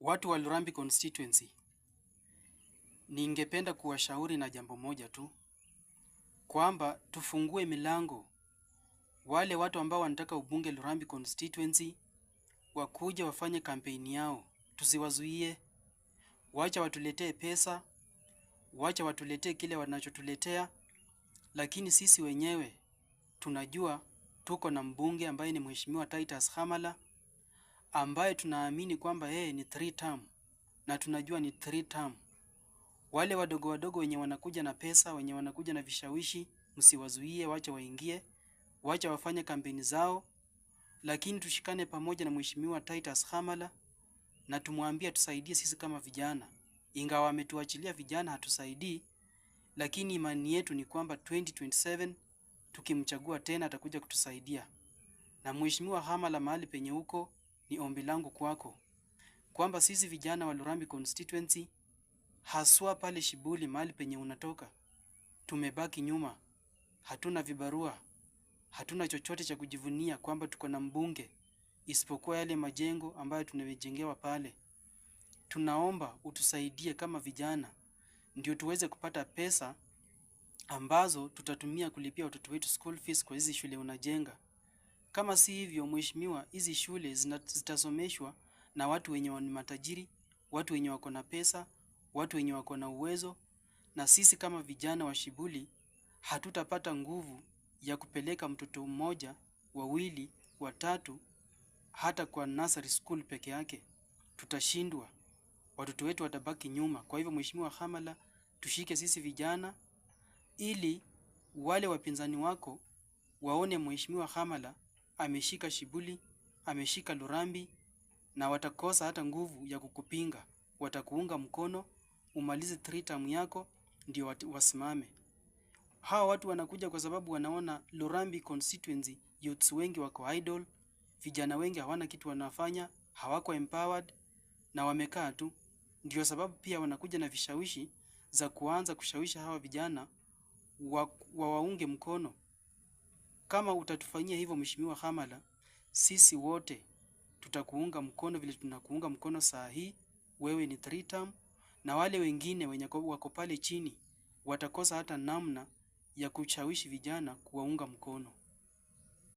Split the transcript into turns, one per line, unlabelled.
Watu wa Lurambi constituency, ningependa kuwashauri na jambo moja tu, kwamba tufungue milango. Wale watu ambao wanataka ubunge Lurambi constituency wakuja wafanye kampeni yao, tusiwazuie. Wacha watuletee pesa, wacha watuletee kile wanachotuletea, lakini sisi wenyewe tunajua tuko na mbunge ambaye ni Mheshimiwa Titus Hamala, ambaye tunaamini kwamba yeye ni 3 term, na tunajua ni 3 term. Wale wadogo wadogo wenye wanakuja na pesa, wenye wanakuja na vishawishi, msiwazuie, wacha waingie, wacha wafanye kampeni zao, lakini tushikane pamoja na Mheshimiwa Titus Hamala na tumwambie tusaidie sisi kama vijana. Ingawa ametuachilia vijana hatusaidii, lakini imani yetu ni kwamba 2027 tukimchagua tena atakuja kutusaidia. Na Mheshimiwa Hamala, mahali penye huko, ni ombi langu kwako kwamba sisi vijana wa Lurambi constituency, haswa pale Shibuli mahali penye unatoka, tumebaki nyuma. Hatuna vibarua, hatuna chochote cha kujivunia kwamba tuko na mbunge, isipokuwa yale majengo ambayo tunajengewa pale. Tunaomba utusaidie kama vijana, ndio tuweze kupata pesa ambazo tutatumia kulipia watoto wetu school fees kwa hizi shule unajenga. Kama si hivyo mheshimiwa, hizi shule zitasomeshwa na watu wenye ni matajiri, watu wenye wako na pesa, watu wenye wako na uwezo, na sisi kama vijana wa Shibuli hatutapata nguvu ya kupeleka mtoto mmoja, wawili, watatu hata kwa nursery school peke yake. Tutashindwa, watoto wetu watabaki nyuma. Kwa hivyo Mheshimiwa Hamala, tushike sisi vijana ili wale wapinzani wako waone Mheshimiwa Hamala ameshika Shibuli, ameshika Lurambi, na watakosa hata nguvu ya kukupinga. Watakuunga mkono umalize 3 term yako ndio wasimame. Hawa watu wanakuja kwa sababu wanaona Lurambi constituency youths wengi wako idle, vijana wengi hawana kitu wanafanya, hawako empowered na wamekaa tu. Ndio sababu pia wanakuja na vishawishi za kuanza kushawisha hawa vijana waunge mkono. Kama utatufanyia hivyo Mheshimiwa Hamala, sisi wote tutakuunga mkono vile tunakuunga mkono saa hii. Wewe ni 3 term, na wale wengine wenye wako pale chini watakosa hata namna ya kushawishi vijana kuwaunga mkono.